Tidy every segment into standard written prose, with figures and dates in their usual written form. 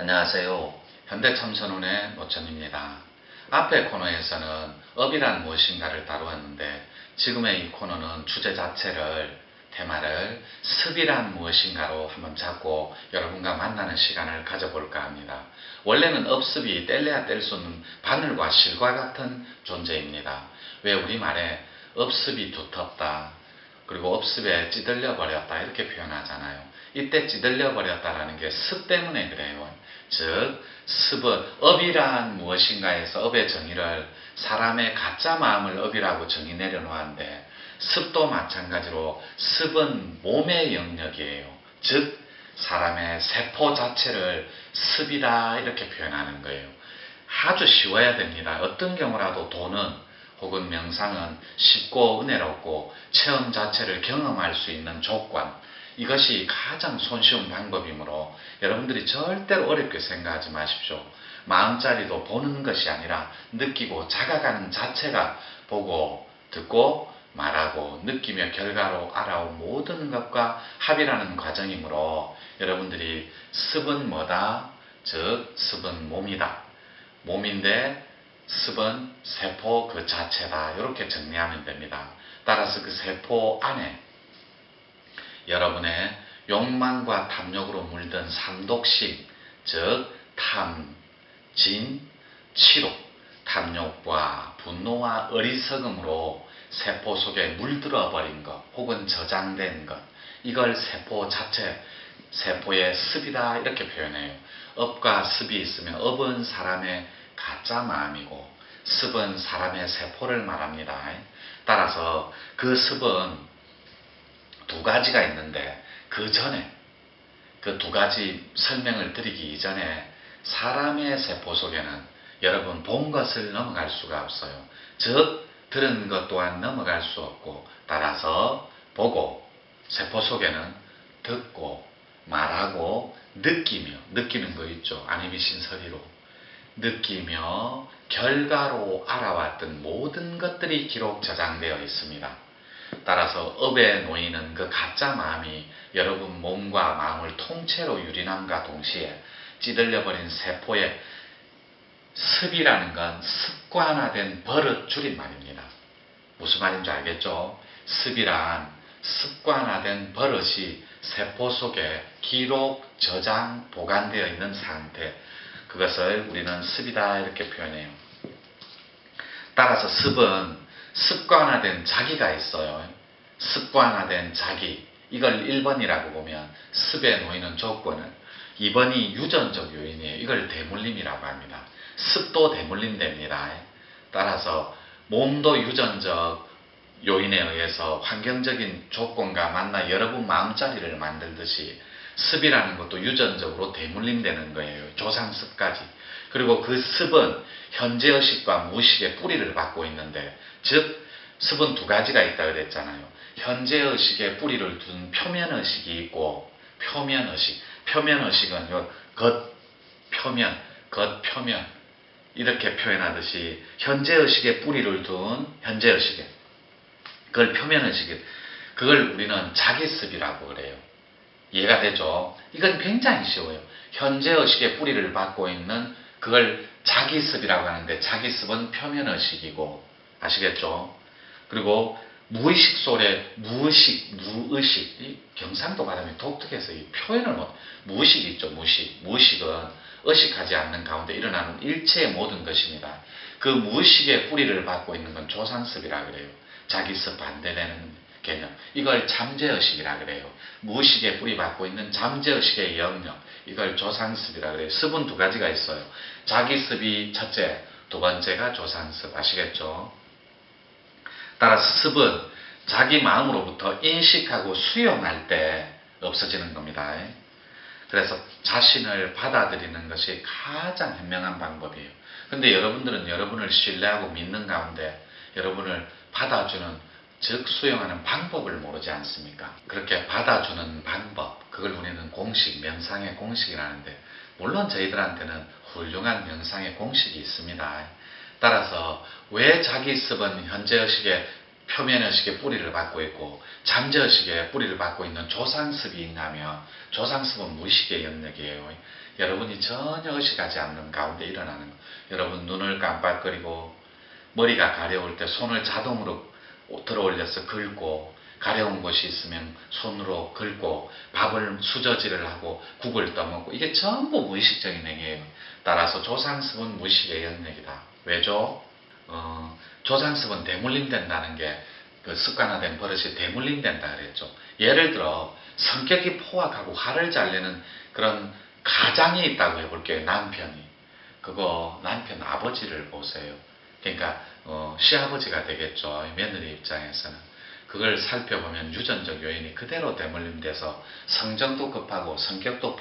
안녕하세요. 현대참선운의 노천입니다. 앞의 코너에서는 업이란 무엇인가를 다루었는데 지금의 이 코너는 주제 자체를 테마를 습이란 무엇인가로 한번 잡고 여러분과 만나는 시간을 가져볼까 합니다. 원래는 업습이 뗄래야 뗄 수 없는 바늘과 실과 같은 존재입니다. 왜 우리말에 업습이 두텁다, 그리고 업습에 찌들려 버렸다 이렇게 표현하잖아요. 이때 찌들려 버렸다라는 게 습 때문에 그래요. 즉 습은 업이란 무엇인가에서 업의 정의를 사람의 가짜 마음을 업이라고 정의 내려놓았는데 습도 마찬가지로 습은 몸의 영역이에요. 즉 사람의 세포 자체를 습이다 이렇게 표현하는 거예요. 아주 쉬워야 됩니다. 어떤 경우라도 돈은 혹은 명상은 쉽고 은혜롭고 체험 자체를 경험할 수 있는 조건, 이것이 가장 손쉬운 방법이므로 여러분들이 절대로 어렵게 생각하지 마십시오. 마음자리도 보는 것이 아니라 느끼고 자각하는 자체가 보고 듣고 말하고 느끼며 결과로 알아온 모든 것과 합이라는 과정이므로 여러분들이 습은 뭐다? 즉 습은 몸이다. 몸인데 습은 세포 그 자체다. 이렇게 정리하면 됩니다. 따라서 그 세포 안에 여러분의 욕망과 탐욕으로 물든 삼독식, 즉 탐, 진, 치욕, 탐욕과 분노와 어리석음으로 세포 속에 물들어 버린 것 혹은 저장된 것, 이걸 세포 자체, 세포의 습이다 이렇게 표현해요. 업과 습이 있으면 업은 사람의 가짜 마음이고 습은 사람의 세포를 말합니다. 따라서 그 습은 두 가지가 있는데 그 전에 그 두 가지 설명을 드리기 이전에 사람의 세포 속에는 여러분 본 것을 넘어갈 수가 없어요. 즉 들은 것 또한 넘어갈 수 없고 따라서 보고 세포 속에는 듣고 말하고 느끼며 느끼는 거 있죠. 안이비신 서리로 느끼며 결과로 알아왔던 모든 것들이 기록 저장되어 있습니다. 따라서 업에 놓이는 그 가짜 마음이 여러분 몸과 마음을 통째로 유린함과 동시에 찌들려버린 세포의 습이라는 건 습관화된 버릇 줄임말입니다. 무슨 말인지 알겠죠? 습이란 습관화된 버릇이 세포 속에 기록, 저장, 보관되어 있는 상태, 그것을 우리는 습이다 이렇게 표현해요. 따라서 습은 습관화된 자기가 있어요. 습관화된 자기, 이걸 1번이라고 보면 습에 놓이는 조건은, 2번이 유전적 요인이에요. 이걸 대물림이라고 합니다. 습도 대물림됩니다. 따라서 몸도 유전적 요인에 의해서 환경적인 조건과 만나 여러분 마음자리를 만들듯이 습이라는 것도 유전적으로 대물림되는 거예요. 조상습까지. 그리고 그 습은 현재의식과 무의식의 뿌리를 받고 있는데, 즉 습은 두 가지가 있다고 그랬잖아요. 현재의식의 뿌리를 둔 표면의식이 있고 표면의식. 표면의식은 겉표면, 겉표면 이렇게 표현하듯이 현재의식의 뿌리를 둔 현재의식에, 그걸 표면의식에, 그걸 우리는 자기습이라고 그래요. 이해가 되죠? 이건 굉장히 쉬워요. 현재의식의 뿌리를 받고 있는 그걸 자기습이라고 하는데, 자기습은 표면의식이고, 아시겠죠? 그리고 무의식 속에 무의식, 이 경상도 발음이 독특해서 이 표현을 무의식이 있죠. 무의식은 의식하지 않는 가운데 일어나는 일체의 모든 것입니다. 그 무의식의 뿌리를 받고 있는 건 조상습이라 그래요. 자기습 반대되는 개념. 이걸 잠재의식이라 그래요. 무의식의 뿌리 받고 있는 잠재의식의 영역, 이걸 조상습이라 그래요. 습은 두 가지가 있어요. 자기습이 첫째, 두 번째가 조상습. 아시겠죠? 따라서 습은 자기 마음으로부터 인식하고 수용할 때 없어지는 겁니다. 그래서 자신을 받아들이는 것이 가장 현명한 방법이에요. 근데 여러분들은 여러분을 신뢰하고 믿는 가운데 여러분을 받아주는, 즉 수용하는 방법을 모르지 않습니까? 그렇게 받아주는 방법, 그걸 우리는 공식, 명상의 공식이라는데, 물론 저희들한테는 훌륭한 명상의 공식이 있습니다. 따라서 왜 자기습은 현재의식의 표면의식의 뿌리를 받고 있고 잠재의식의 뿌리를 받고 있는 조상습이 있냐면, 조상습은 무의식의 영역이에요. 여러분이 전혀 의식하지 않는 가운데 일어나는 거. 여러분 눈을 깜빡거리고 머리가 가려울 때 손을 자동으로 들어 올려서 긁고, 가려운 곳이 있으면 손으로 긁고, 밥을 수저질을 하고 국을 떠먹고, 이게 전부 무의식적인 행위예요. 따라서 조상습은 무의식의 영역이다. 왜죠? 조상습은 대물림된다는 게, 그 습관화된 버릇이 대물림된다 그랬죠. 예를 들어 성격이 포악하고 화를 잘 내는 그런 가장이 있다고 해볼게요. 남편이. 그거 남편 아버지를 보세요. 그러니까 시아버지가 되겠죠. 며느리 입장에서는. 그걸 살펴보면 유전적 요인이 그대로 대물림돼서 성정도 급하고 성격도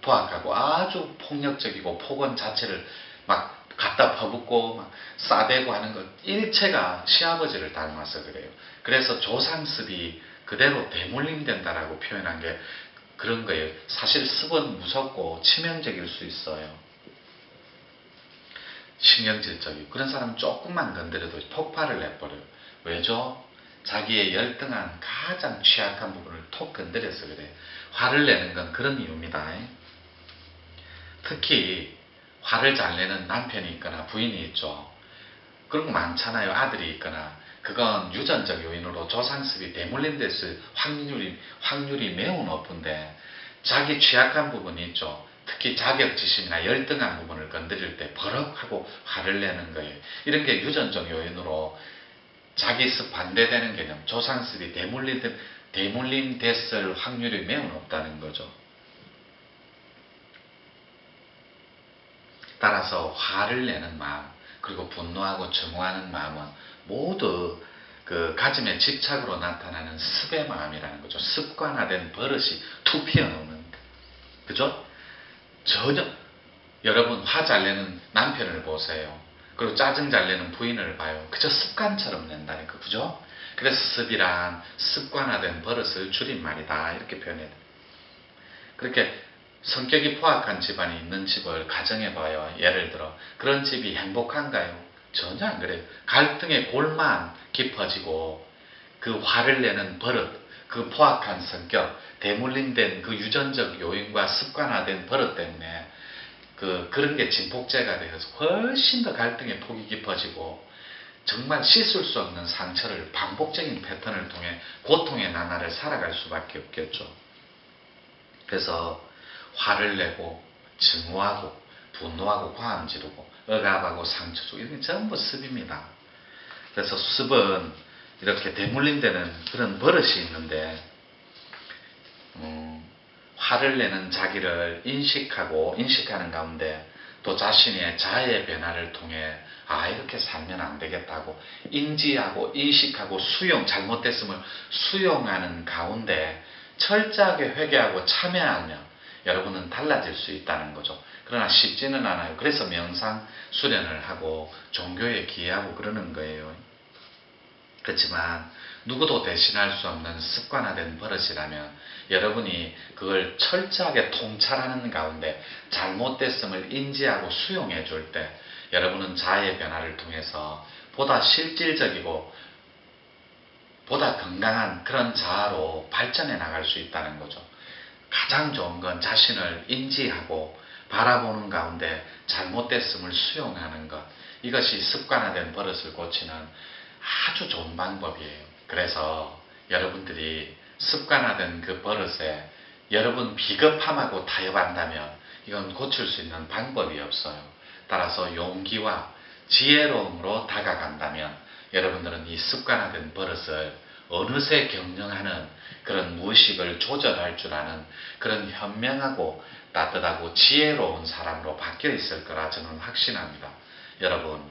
포악하고 아주 폭력적이고 폭언 자체를 막 갖다 퍼붓고 막 싸대고 하는 것 일체가 시아버지를 닮아서 그래요. 그래서 조상습이 그대로 대물림된다라고 표현한 게 그런 거예요. 사실 습은 무섭고 치명적일 수 있어요. 신경질적이고 그런 사람은 조금만 건드려도 폭발을 내버려요. 왜죠? 자기의 열등한 가장 취약한 부분을 톡 건드려서 그래요. 화를 내는 건 그런 이유입니다. 특히 화를 잘 내는 남편이 있거나 부인이 있죠. 그런 거 많잖아요. 아들이 있거나. 그건 유전적 요인으로 조상습이 대물림됐을 확률이 매우 높은데, 자기 취약한 부분이 있죠. 특히 자격지심이나 열등한 부분을 건드릴 때 버럭하고 화를 내는 거예요. 이런 게 유전적 요인으로 자기습 반대되는 개념, 조상습이 대물림됐을 확률이 매우 높다는 거죠. 따라서 화를 내는 마음, 그리고 분노하고 증오하는 마음은 모두 그 가짐의 집착으로 나타나는 습의 마음이라는 거죠. 습관화된 버릇이 툭 피어나오는, 그죠? 전혀, 여러분 화 잘 내는 남편을 보세요. 그리고 짜증 잘 내는 부인을 봐요. 그저 습관처럼 낸다니까, 그죠? 그래서 습이란 습관화된 버릇을 줄임말이다, 이렇게 표현해요. 그렇게 성격이 포악한 집안이 있는 집을 가정해봐요. 예를 들어 그런 집이 행복한가요? 전혀 안 그래요. 갈등의 골만 깊어지고 그 화를 내는 버릇, 그 포악한 성격, 대물림된 그 유전적 요인과 습관화된 버릇 때문에 그런 게 진폭제가 되어서 훨씬 더 갈등의 폭이 깊어지고 정말 씻을 수 없는 상처를 반복적인 패턴을 통해 고통의 나날을 살아갈 수밖에 없겠죠. 그래서 화를 내고 증오하고 분노하고 과음 지르고 억압하고 상처 주고 이런 게 전부 습입니다. 그래서 습은 이렇게 대물림되는 그런 버릇이 있는데, 화를 내는 자기를 인식하는 가운데 또 자신의 자아의 변화를 통해 이렇게 살면 안 되겠다고 인지하고 인식하고 잘못됐음을 수용하는 가운데 철저하게 회개하고 참여하면 여러분은 달라질 수 있다는 거죠. 그러나 쉽지는 않아요. 그래서 명상 수련을 하고 종교에 기여하고 그러는 거예요. 그렇지만 누구도 대신할 수 없는 습관화된 버릇이라면 여러분이 그걸 철저하게 통찰하는 가운데 잘못됐음을 인지하고 수용해 줄 때 여러분은 자아의 변화를 통해서 보다 실질적이고 보다 건강한 그런 자아로 발전해 나갈 수 있다는 거죠. 가장 좋은 건 자신을 인지하고 바라보는 가운데 잘못됐음을 수용하는 것. 이것이 습관화된 버릇을 고치는 아주 좋은 방법이에요. 그래서 여러분들이 습관화된 그 버릇에 여러분 비겁함하고 타협한다면 이건 고칠 수 있는 방법이 없어요. 따라서 용기와 지혜로움으로 다가간다면 여러분들은 이 습관화된 버릇을 어느새 경영하는 그런 무의식을 조절할 줄 아는 그런 현명하고 따뜻하고 지혜로운 사람으로 바뀌어 있을 거라 저는 확신합니다. 여러분,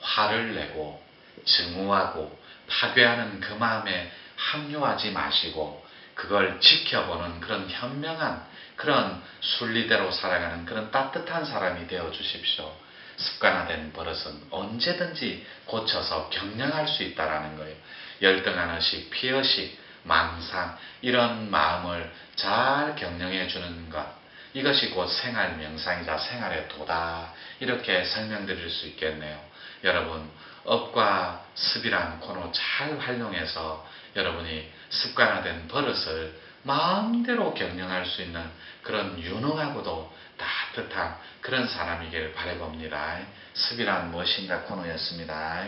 화를 내고 증오하고 파괴하는 그 마음에 합류하지 마시고 그걸 지켜보는 그런 현명한 그런 순리대로 살아가는 그런 따뜻한 사람이 되어 주십시오. 습관화된 버릇은 언제든지 고쳐서 경영할 수 있다는 거예요. 열등한 의식, 피의식, 망상 이런 마음을 잘 경영해 주는 것, 이것이 곧 생활 명상이자 생활의 도다, 이렇게 설명드릴 수 있겠네요. 여러분, 업과 습이라는 코너 잘 활용해서 여러분이 습관화된 버릇을 마음대로 경영할 수 있는 그런 유능하고도 따뜻한 그런 사람이길 바라봅니다. 습이란 무엇인가 코너였습니다.